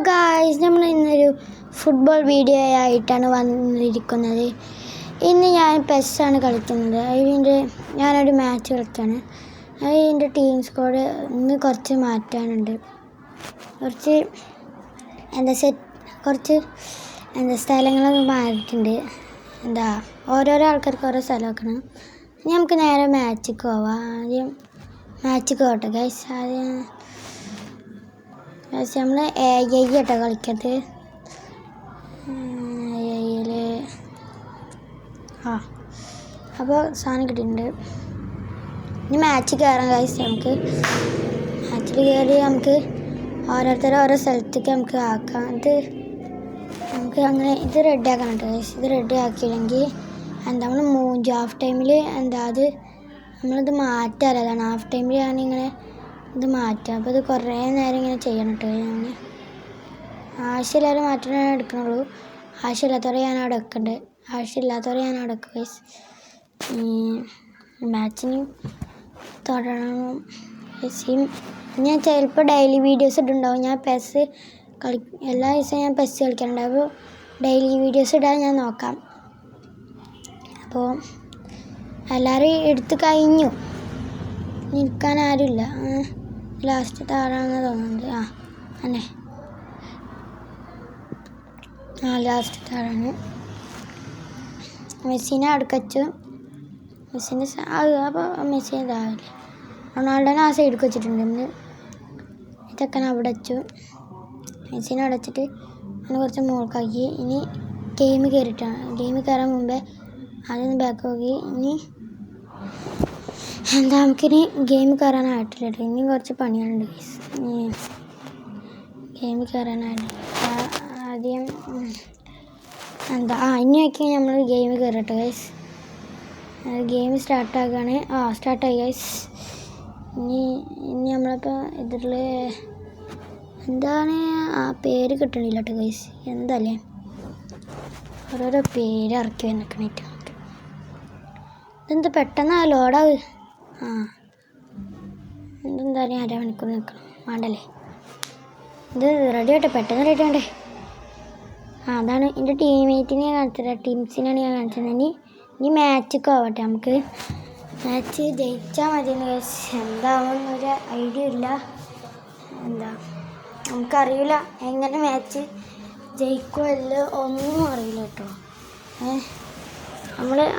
Guys, നമ്മൾ ഇന്നൊരു football video ആയിട്ടാണ് വന്നിരിക്കുന്നത്. ഇന്ന് ഞാൻ പെസ്സാണ് കളിക്കുന്നത്. ഞാനൊരു മാച്ച് കളിക്കാണ്. അതിൻ്റെ ടീം സ്കോഡ് ഇന്ന് കുറച്ച് മാറ്റാനുണ്ട്. കുറച്ച് സ്ഥലങ്ങളൊക്കെ മാറിയിട്ടുണ്ട്. ഓരോരോ ആൾക്കാർക്ക് ഓരോ സ്ഥലം വെക്കണം. ഇനി നമുക്ക് നേരെ മാച്ചിക്ക് പോവാം. ആദ്യം മാച്ചിക്ക് പോട്ടെ ഗൈസ്. നമ്മൾ കേട്ടോ കളിക്കത്ത്. അപ്പോൾ സാധനം കിട്ടിയിട്ടുണ്ട്. ഇനി മാച്ചിൽ കയറാം ഗൈസ്. നമുക്ക് മാച്ചിൽ കയറി നമുക്ക് ഓരോരുത്തരും ഓരോ സ്ഥലത്തേക്ക് നമുക്ക് ആക്കാം. നമുക്ക് അങ്ങനെ ഇത് റെഡി ആക്കണം കേട്ടോ ഗൈസ്. ഇത് റെഡി ആക്കിയില്ലെങ്കിൽ നമ്മൾ ഹാഫ് ടൈമിൽ അത് നമ്മളിത് മാറ്റാറ്. അതാണ് ഹാഫ് ടൈമിൽ ഞാനിങ്ങനെ ഇത് മാറ്റാം. അപ്പോൾ ഇത് കുറേ നേരം ഇങ്ങനെ ചെയ്യണം കേട്ടോ. ഞാൻ ആവശ്യമില്ലാതെ മാറ്റാൻ എടുക്കണുള്ളൂ. ആവശ്യമില്ലാത്തവരെ ഞാൻ അവിടെ വെക്കുന്നുണ്ട്. ആവശ്യമില്ലാത്തവരെ ഞാൻ അവിടെ വെക്കും ഗൈസ്. മാച്ചിന് തുടരണം. ഞാൻ ചിലപ്പോൾ ഡെയിലി വീഡിയോസ് ഇട്ടുണ്ടാവും. ഞാൻ എല്ലാ ദിവസവും ഞാൻ പെസ് കളിക്കാറുണ്ട്. അപ്പോൾ ഡെയിലി വീഡിയോസ് ഇടാൻ ഞാൻ നോക്കാം. അപ്പോൾ എല്ലാവരും എടുത്ത് കഴിഞ്ഞു. നിൽക്കാൻ ആരുമില്ല. ലാസ്റ്റത്തെ ആളാണെന്ന് തോന്നുന്നുണ്ട്. അന്നെ ലാസ്റ്റത്തെ ആളാണ്. മെസ്സിനെ അടുക്കച്ചു. മെസ്സിൻ്റെ അപ്പോൾ മെസ്സി ഇതാവില്ല. റൊണാൾഡോനെ ആ സൈഡിൽ വെച്ചിട്ടുണ്ട്. ഇതൊക്കെ അവിടെ വെച്ചു. മെസ്സിനെ അടച്ചിട്ട് അതിന് കുറച്ച് മുകൾക്കാക്കി. ഇനി ഗെയിം കയറിയിട്ടാണ്. ഗെയിം കയറാൻ മുമ്പേ ആദ്യം ബാക്ക് നോക്കി. ഇനി നമുക്കിനി ഗെയിം കയറാനായിട്ടില്ല കേട്ടോ. ഇനി കുറച്ച് പണികളുണ്ട് ഗൈസ്. ഗെയിം കയറാനായിട്ടില്ല. ആദ്യം ഇനി നോക്കി നമ്മൾ ഗെയിം കയറട്ടെ ഗൈസ്. ഗെയിം സ്റ്റാർട്ടാക്കുകയാണ്. സ്റ്റാർട്ടായി ഗൈസ്. ഇനി നമ്മളിപ്പോൾ ഇതിൽ എന്താണ് പേര് കിട്ടണില്ല കേട്ടോ ഗൈസ്. എന്തല്ലേ ഓരോരോ പേര് ഇറക്കി വന്നിക്കണിട്ട്. ഇതെന്താ പെട്ടെന്ന് ലോഡാവ്. ഇതെന്താ അരമണിക്കൂർ നിൽക്കണം വേണ്ടല്ലേ. ഇത് റെഡി ആട്ടെ, പെട്ടെന്ന് റെഡി ആണ്ടേ. അതാണ് എൻ്റെ ടീംമേറ്റിനെ ഞാൻ കാണിച്ചത്. ടീംസിനാണ് ഞാൻ കാണിച്ചത്. ഇനി മാച്ചൊക്കെ ആവട്ടെ. നമുക്ക് മാച്ച് ജയിച്ചാൽ മതിയെന്ന് ഗൈസ്. എന്താവുമെന്നൊരു ഐഡിയ ഇല്ല. നമുക്കറിയില്ല എങ്ങനെ മാച്ച് ജയിക്കുമല്ലോ ഒന്നും അറിയില്ല കേട്ടോ.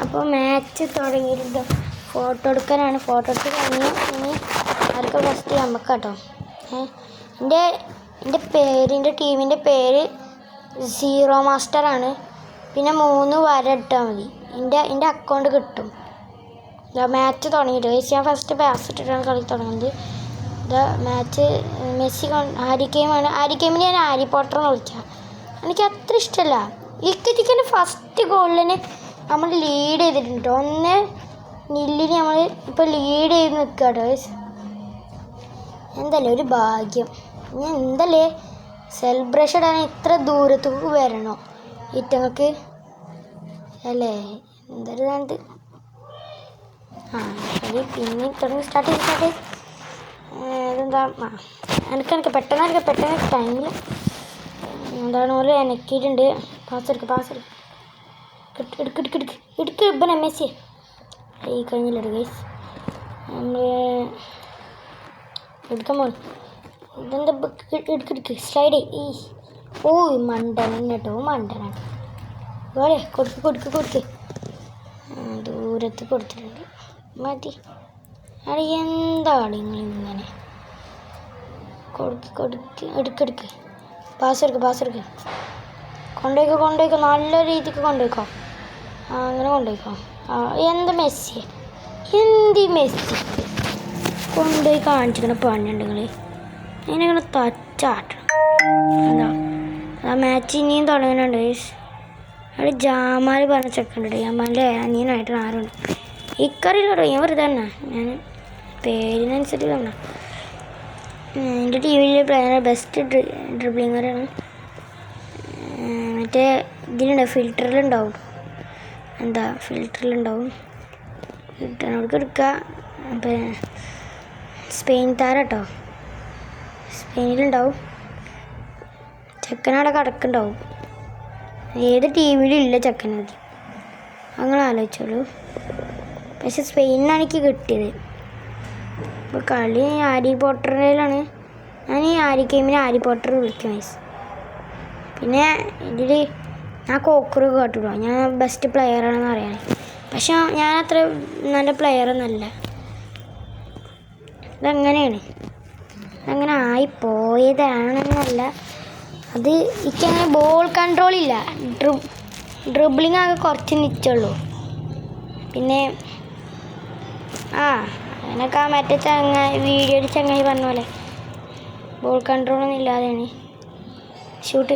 അപ്പോൾ മാച്ച് തുടങ്ങിയിട്ട് ഫോട്ടോ എടുക്കാനാണ്. ഫോട്ടോ എടുത്ത് കഴിഞ്ഞ് ഇനി ആർക്ക് ഫസ്റ്റ് നമുക്ക് കേട്ടോ. എൻ്റെ ടീമിൻ്റെ പേര് സീറോ മാസ്റ്ററാണ്. പിന്നെ 3 വര ഇട്ടാൽ മതി. എൻ്റെ അക്കൗണ്ട് കിട്ടും. മാച്ച് തുടങ്ങിയിട്ട് ഞാൻ ഫസ്റ്റ് പാസ് ഇട്ടിട്ടാണ് കളി തുടങ്ങുന്നത്. മാച്ച് മെസ്സി ഹാരി ഗെയിമാണ്. ഹാരി ഗെയിമിന് ഞാൻ ഹാരി പോട്ടർ എന്ന് വിളിക്കാം. എനിക്ക് അത്ര ഇഷ്ടമല്ല. ഇക്കറ്റിക്കൻ്റെ ഫസ്റ്റ് ഗോളിന് നമ്മൾ ലീഡ് ചെയ്തിട്ടുണ്ട്. 1-0 നമ്മൾ ഇപ്പോൾ ലീഡ് ചെയ്ത് നിൽക്കുക കേട്ടോ. എന്തല്ലേ ഒരു ഭാഗ്യം. ഞാൻ എന്തല്ലേ സെലിബ്രേഷൻ ഇടാൻ ഇത്ര ദൂരത്തേക്ക് വരണോ ഇറ്റങ്ങൾക്ക് അല്ലേ? എന്തൊരു ഇതാണ്ട്. ശരി, പിന്നെ തുടങ്ങി സ്റ്റാർട്ട് ചെയ്ത് ഇതെന്താ എനിക്ക് പെട്ടെന്ന് ടൈമിൽ എന്താണ് പോലെ എനക്കിയിട്ടുണ്ട്. പാസ് എടുക്ക് ഇപ്പം മെസ്സി ഈ കഴിഞ്ഞില്ല ഗൈസ്. നമ്മൾ എടുക്കാൻ പോകും. ഇതെന്താ എടുക്ക് സ്ലൈഡ് മണ്ടനാണ് കേട്ടോ. മണ്ടനാണ് വേളെ കൊടുക്ക് ദൂരത്ത് കൊടുത്തിട്ടുണ്ട്. മതി. എന്താണ് നിങ്ങളിങ്ങനെ എടുക്ക് പാസ് എടുക്ക് കൊണ്ടുപോയിക്കോ. നല്ല രീതിക്ക് കൊണ്ടുപോയിക്കോ. അങ്ങനെ കൊണ്ടുപോയിക്കോ. എന്ത് മെസ്സി കൊണ്ടുപോയി കാണിച്ചിങ്ങനെ പണിയുണ്ട് നിങ്ങൾ. ഇങ്ങനെ തച്ചാട്ടണം. മാച്ച് ഇനിയും തുടങ്ങുന്നുണ്ട്. അവിടെ ജാമാൽ പറഞ്ഞ ചെക്കുണ്ട്. ജാമാലിൻ്റെ അനിയനായിട്ട് ആരുണ്ട് ഇക്കറിയില്ലോ. ഞാൻ വെറുതെ തന്നെ ഞാൻ പേരിനനുസരിച്ച് തന്നെ. എൻ്റെ ടീമിലെ പ്ലെയർ ബെസ്റ്റ് ഡ്രിബ്ലിങ്ങറാണ്. മറ്റേ ഫിൽറ്ററിലുണ്ടാവും. ഫിൽറ്ററിലുണ്ടാവും. നമുക്ക് എടുക്കുക. അപ്പം സ്പെയിൻ താരം കേട്ടോ. സ്പെയിനിലുണ്ടാവും. ചെക്കനവിടെ കിടക്കുന്നുണ്ടാവും. ഏത് ടീമിലും ഇല്ല ചെക്കനത്, അങ്ങനെ ആലോചിച്ചോളൂ. പക്ഷെ സ്പെയിനാണ് എനിക്ക് കിട്ടിയത്. ഇപ്പോൾ കളി ഹാരി പോട്ടറിലാണ്. ഞാൻ ഈ ഹാരി ഗെയിമിനെ ഹാരി പോട്ടർ വിളിക്കും. പിന്നെ ഇതിൽ ഞാൻ കോക്കറ് കേട്ടിട്ടോ, ഞാൻ ബെസ്റ്റ് പ്ലെയറാണെന്ന് അറിയാൻ. പക്ഷെ ഞാൻ അത്ര നല്ല പ്ലെയറൊന്നുമല്ല. ഇതങ്ങനെയാണ്, അങ്ങനെ ആയിപ്പോയതാണെന്നല്ല. അത് എനിക്കങ്ങനെ ബോൾ കൺട്രോളില്ല, ഡ്രിബിളിങ് ആകെ കുറച്ച് നിൽച്ചുള്ളൂ. പിന്നെ അങ്ങനെയൊക്കെ മറ്റേ വീഡിയോയിൽ ചങ്ങായി പറഞ്ഞ പോലെ ബോൾ കൺട്രോളൊന്നും ഇല്ലാതെയാണ് ഷൂട്ട്.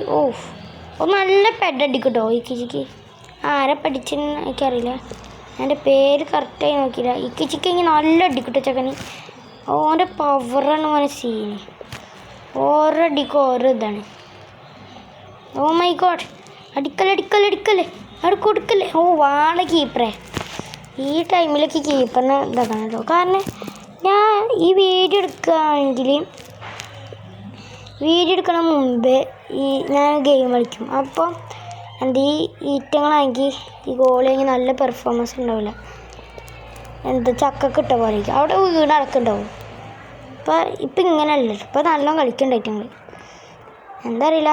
നല്ല പെഡടിക്കട്ടോ ഇക്കിച്ചിക്ക്. ആരെ പഠിച്ചെന്ന് എനിക്കറിയില്ല, എൻ്റെ പേര് കറക്റ്റായി നോക്കിയില്ല. ഇക്കിച്ചിക്ക് ഇങ്ങനെ നല്ല അടിക്കട്ടോ ചക്കന്. ഓൻ്റെ പവറാണ് മോനെ സീന്. ഓരോ അടിക്കും ഓരോ ഇതാണ്. ഓ മൈ ഗോഡ്, അടിക്കല്ലേ അവിടെ കൊടുക്കല്ലേ. വാള കീപ്പറേ. ഈ ടൈമിലൊക്കെ കീപ്പറിനെ ഇതാക്കണം കേട്ടോ. കാരണം ഞാൻ ഈ വീഡിയോ എടുക്കണ മുമ്പേ ഞാൻ ഗെയിം കളിക്കും. അപ്പം എൻ്റെ ഈ ഈറ്റങ്ങളാണെങ്കിൽ ഈ ഗോളിയെങ്കിൽ നല്ല പെർഫോമൻസ് ഉണ്ടാവില്ല. ചക്കൊക്കെ ഇട്ട പോലെ അവിടെ വീട് അടക്കുണ്ടാവും. ഇപ്പം ഇങ്ങനെയല്ല, ഇപ്പം നല്ല കളിക്കണ്ടായിട്ട് ഞങ്ങൾ എന്താ അറിയില്ല.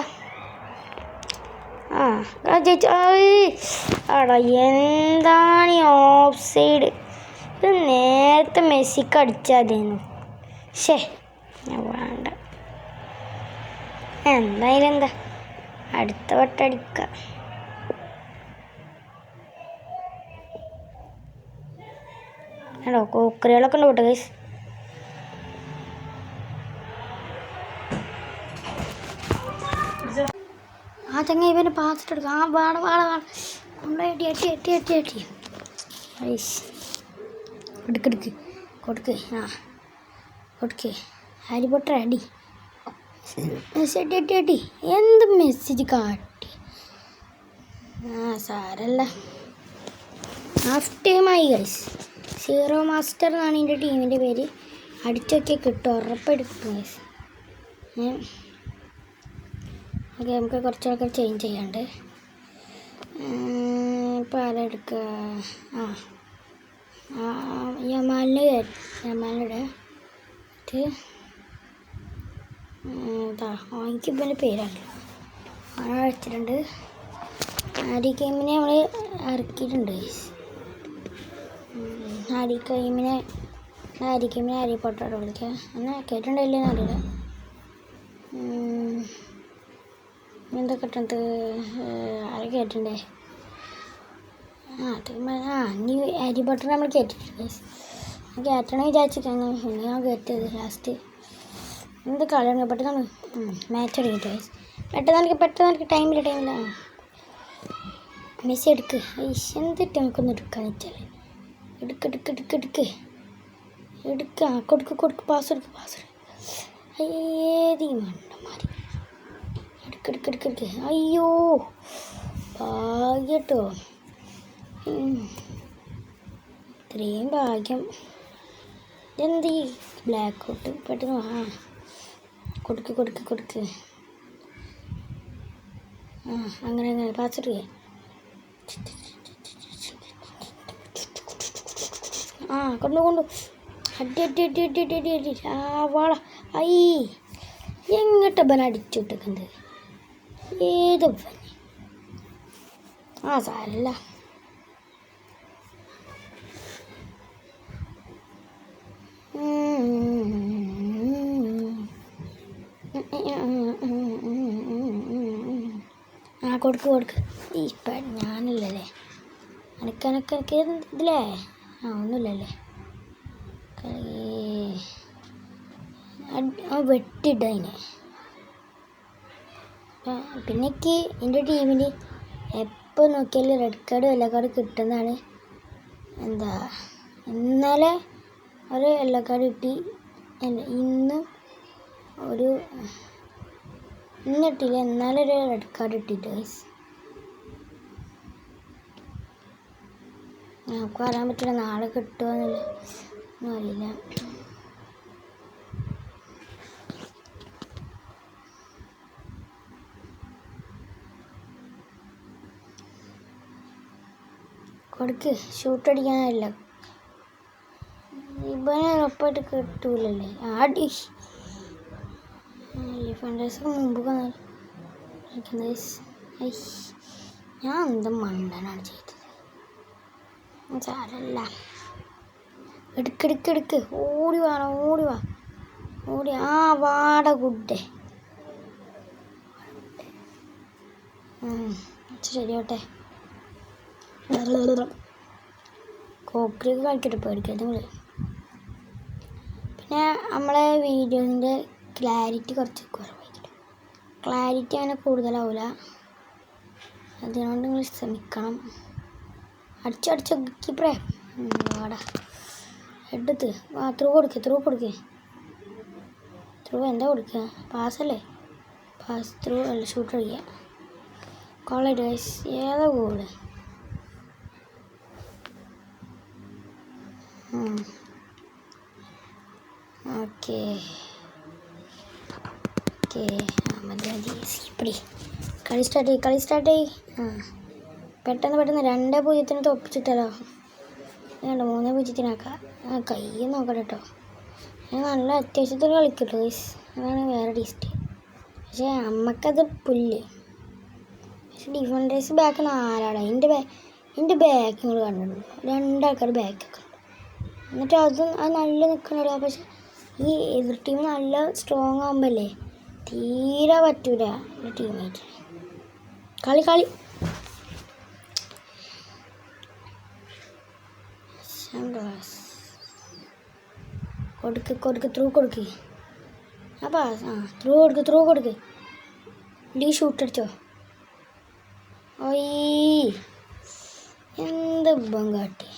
എന്താണ് ഈ ഓഫ് സൈഡ്? ഇത് നേരത്തെ മെസ്സിക്ക് അടിച്ചാതേന്നു. ഞാൻ വേണ്ട, എന്തായാലും എന്താ അടുത്ത വട്ടം അടിക്കാം. കോക്കറികളൊക്കെ ഉണ്ട് കേട്ടോ ഗൈസ്. ചങ്ങ ഇവന് പാസിട്ട് എടുക്കാം. വാട കൊണ്ടുപോയി എട്ടി എടുക്കെടുക്ക് കൊടുക്ക്. കൊടുക്ക് ഹാരി പോട്ടർ അടി. എട്ടി എന്ത് മെസ്സേജ് കാട്ടി. സാരല്ല, ഹാഫ് ടൈമായി ഗൈസ്. സീറോ മാസ്റ്റർ എന്നാണ് എൻ്റെ ടീമിൻ്റെ പേര്. അടിച്ചൊക്കെ കിട്ടും, ഉറപ്പെടുക്കും ഗൈസ്. ഓക്കെ, നമുക്ക് കുറച്ചൊക്കെ ചേഞ്ച് ചെയ്യാണ്ട്. ഇപ്പോൾ ആരാ എടുക്കുക? യമാലിൻ്റെ എനിക്കിപ്പോൾ എൻ്റെ പേരാണ് വെച്ചിട്ടുണ്ട്. ഹാരി ഗെയിമിനെ നമ്മൾ ഇറക്കിയിട്ടുണ്ട്. ഹാരി ഗെയിമിനെ ഹാരി പോട്ടർ വിളിക്കാം. എന്നാൽ കേട്ടിട്ടുണ്ടായില്ലെന്ന് അറിയില്ല. എന്താ കിട്ടണത്? ആരെ കേട്ടിട്ടുണ്ടേ? ഇനി ഹാരി പോട്ടർ നമ്മൾ കേട്ടിട്ടുണ്ട്. കയറ്റണം വിചാരിച്ചിട്ടാണ്, പിന്നെ ഞാൻ കയറ്റത് ലാസ്റ്റ്. എന്ത് കളിയാണ് പെട്ടെന്ന് മാച്ച് അടിക്കട്ടെ. പെട്ടെന്ന് ടൈമില്ല. മെസ്സി എടുക്ക്. എന്തിട്ട് നമുക്കൊന്ന് എടുക്കാന്ന് വെച്ചാൽ കൊടുക്ക് പാസ് ഏതി മണ്ടന്മാർ. എടുക്ക്. അയ്യോ ഭാഗ്യട്ടോ, ഇത്രയും ഭാഗ്യം. എന്ത് ഈ ബ്ലാക്ക് ഔട്ട് പെട്ടെന്ന് കൊടുക്ക്. അങ്ങനെ പാസ് കൊണ്ടു അടി. വാള എങ്ങോട്ട് ബൻ അടിച്ചുവിട്ടിരിക്കുന്നത്? ഏത് സാരല്ല. കൊടുക്ക്. ഇപ്പം ഞാനല്ലേ എനക്ക് ഇതിലേ ഒന്നുമില്ലല്ലേ. വെട്ടിട്ട അതിനെ. പിന്നെ എനിക്ക് എൻ്റെ ടീമിൽ എപ്പോൾ നോക്കിയാലും റെഡ് കാർഡ് യെല്ലോ കാർഡ് കിട്ടുന്നതാണ്. ഇന്നലെ ഒരു യെല്ലോ കാർഡ് കിട്ടി. ഇന്ന് കിട്ടിയില്ല, എന്നാലൊരു റെഡ് കാർഡ് കിട്ടിയിട്ട് ഗൈസ്. നമുക്ക് പറയാൻ പറ്റില്ല നാളെ കിട്ടുമോയെന്നില്ല, ഒന്നും അറിയില്ല. കൊടുക്ക്. ഷൂട്ട് അടിക്കാനല്ല, ഇവനെ ഉറപ്പായിട്ട് കിട്ടൂലല്ലേ. ആടി ഡിഫൻഡേഴ്സ് മുമ്പ് ഞാൻ എന്ത് മണ്ടനാണ് ചെയ്തത്. സാരല്ല, എടുക്കെടുക്കെടുക്ക്. ഓടി വാ. ആ വാട ഗുഡേ. ശരിയോട്ടെ. കോപ്പിയൊക്കെ കളിക്കട്ടെ, പേടിക്കാത്ത നിങ്ങൾ. പിന്നെ നമ്മളെ വീഡിയോസിൻ്റെ ക്ലാരിറ്റി കുറച്ച് കുറവായിരിക്കും. ക്ലാരിറ്റി അങ്ങനെ കൂടുതലാവില്ല, അതുകൊണ്ട് നിങ്ങൾ ശ്രമിക്കണം. അടിച്ചടിച്ചൊക്കിപ്രേ വാടാ. എടുത്ത് ത്രൂ കൊടുക്ക്. ത്രൂ എന്താ കൊടുക്കുക? പാസ്സല്ലേ? പാസ് ത്രൂ അല്ല, ഷൂട്ട് അടിക്കുക. കോളേജ് ഗൈസ്, ഏതാ ഗോള്? ഓക്കെ മതി. കളി സ്റ്റാർട്ട് ചെയ്യ്. പെട്ടെന്ന് 2-0 തോപ്പിച്ചിട്ടല്ലോ. 3-0 കൈ നോക്കട്ടെ കേട്ടോ. ഞാൻ നല്ല അത്യാവശ്യത്തിൽ കളിക്കട്ടോ ഗൈസ്, അതാണ് വേറെ ടേസ്റ്റ്. പക്ഷേ അമ്മക്കത് പുല്ല്. പക്ഷെ ഡിഫൻഡേഴ്സ് ബാക്ക് 4 ആളാണ്. എൻ്റെ ബാക്ക് നിങ്ങൾ കണ്ടിട്ടുണ്ടോ? 2 ആൾക്കാർ ബാക്കൊക്കെ ഉണ്ട്. എന്നിട്ട് അത് നല്ല നിൽക്കണല്ലോ. പക്ഷെ ഈ എതിർ ടീം നല്ല സ്ട്രോങ് ആകുമ്പോഴല്ലേ തീരെ പറ്റൂല ടീമായിട്ട്. കളി കൊടുക്ക് ത്രൂ കൊടുക്ക്. ത്രൂ കൊടുക്ക്. ഷൂട്ട് അടിച്ചോ. എന്ത് കാട്ടി.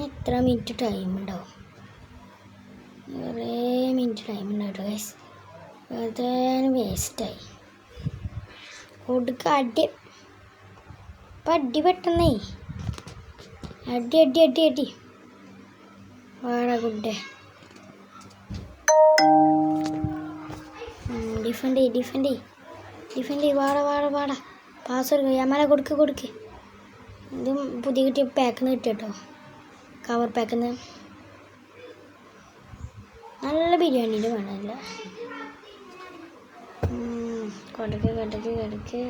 എത്ര മിനിറ്റ് ടൈം ഉണ്ടാവും? കുറേ മിനിറ്റ് ടൈം ഉണ്ടാവും ഗൈസ്. വെറുതെ വേസ്റ്റായി. കൊടുക്ക. അടി പെട്ടെന്നേ. അടി വാടാ ഗുഡേ. ഡിഫെൻഡ് വാടാ. പാസ് കൊടുക്കുക. യമല കൊടുക്ക്. ഇതും പുതിയ കിട്ടിയ പാക്കിന്ന് കിട്ടിയോ, കവർ പാക്കിന്ന്. നല്ല ബിരിയാണീൻ്റെ വേണമല്ല. കൊടുക്ക്. എടുക്ക്.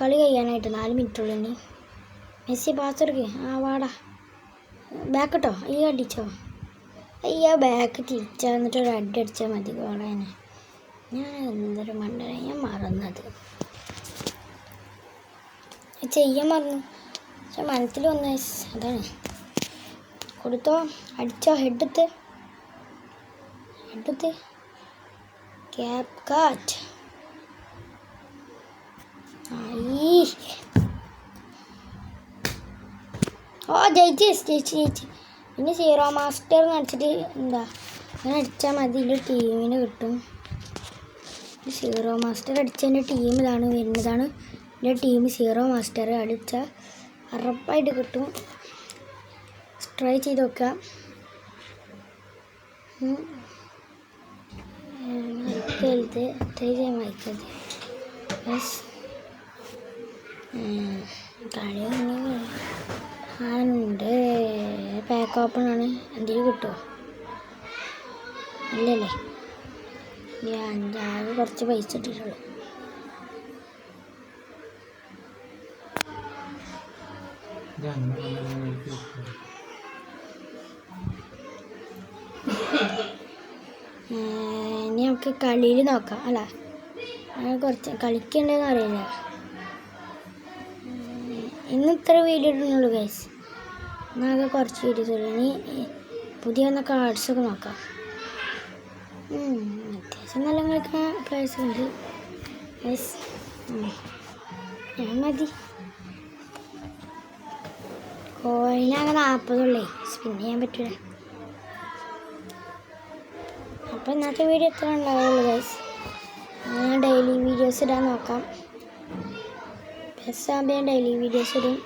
കളി കഴിയാനായിട്ട് 4 മിനിറ്റുള്ളൂ ഇനി. മെസ്സി പാസ് എടുക്ക്. വാടാ. ബാക്ക് കേട്ടോ. അടിച്ചോ. ബാക്ക് തിരിച്ചാൽ എന്നിട്ട് ഒരു അടി അടിച്ചാൽ മതി ഗോളേനെ. ഞാൻ എന്തൊരു മണ്ടനായി, ഞാൻ മറന്നത് ചെയ്യാൻ മറന്നു. പക്ഷെ മനസ്സിൽ വന്ന അതാണ്. കൊടുത്തോ. അടിച്ചോ. ഹെഡെടുത്ത് ക്യാപ് കാറ്റ്. ജയിച്ച്. പിന്നെ 0 മാസ്റ്റർ അടിച്ചിട്ട് എന്താ അങ്ങനെ അടിച്ചാൽ മതി. ഇതിൻ്റെ ടീമിന് കിട്ടും. 0 മാസ്റ്റർ അടിച്ചതിൻ്റെ ടീം ഇതാണ് വരുന്നതാണ്. എൻ്റെ ടീം 0 മാസ്റ്റർ അടിച്ചാൽ ഉറപ്പായിട്ട് കിട്ടും. ട്രൈ ചെയ്ത് നോക്കുക. കളിയുണ്ട്. പാക്ക് ഓപ്പണാണ്. എന്തെങ്കിലും കിട്ടുമോ? ഇല്ലല്ലേ. ഞാൻ കുറച്ച് പൈസ ഇട്ടിട്ടുള്ളൂ. ഇനി നമുക്ക് കളിയിൽ നോക്കാം. അല്ല, കുറച്ച് കളിക്കണ്ടെന്ന് അറിയില്ല. ഇന്ന് ഇത്ര വീഡിയോ ഇടുന്നുള്ളൂ ഗൈസ്. എന്നാകെ കുറച്ച് വീഡിയോസ് ഉള്ളൂ. ഇനി പുതിയ വന്ന കാർഡ്സൊക്കെ നോക്കാം. അത്യാവശ്യം നല്ല കളിക്കുന്ന പ്ലേയേഴ്സ് ഉണ്ട് ഗൈസ്. ഞാൻ മതി. കോയിനാകെ 40 ഉള്ളേ. സ്പിൻ ചെയ്യാൻ പറ്റൂല. അപ്പോൾ ഇന്നത്തെ വീഡിയോ എത്ര ഉണ്ടാവുള്ളൂ ഗൈസ്. ഞാൻ ഡെയിലി വീഡിയോസ് ഇടാൻ നോക്കാം. ബെസ്സാകുമ്പോൾ ഞാൻ ഡെയിലി വീഡിയോസ് ഇടും.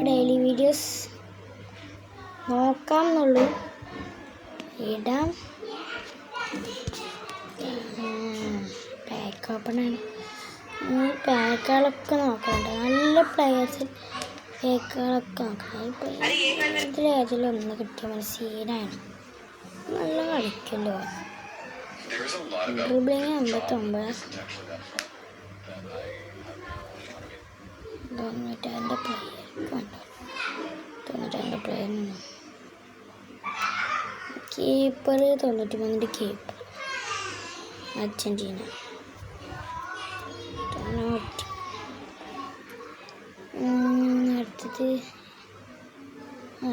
ഡെയിലി വീഡിയോസ് നോക്കാം എന്നുള്ളൂ. ഇടാം. പാക്ക് ഓപ്പണാണ്. പാക്കുകളൊക്കെ നോക്കണ്ട, നല്ല പ്ലെയേഴ്സ് പാക്കുകളൊക്കെ നോക്കണം. ഇതിലേതെങ്കിലും ഒന്ന് കിട്ടിയ മതി, സീനാണ്. നല്ല കളിക്കല്ലോ. Dribbling 59, 92 player, keeper 93 keeper Argentina. അടുത്തത്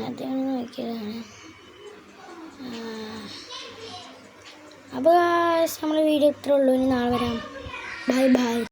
അതാണ് നോക്കിയതാണ്. അപ്പോൾ നമ്മുടെ വീഡിയോ ഇത്രേ ഉള്ളൂ. ഇനി നാളെ വരാം. Bye bye.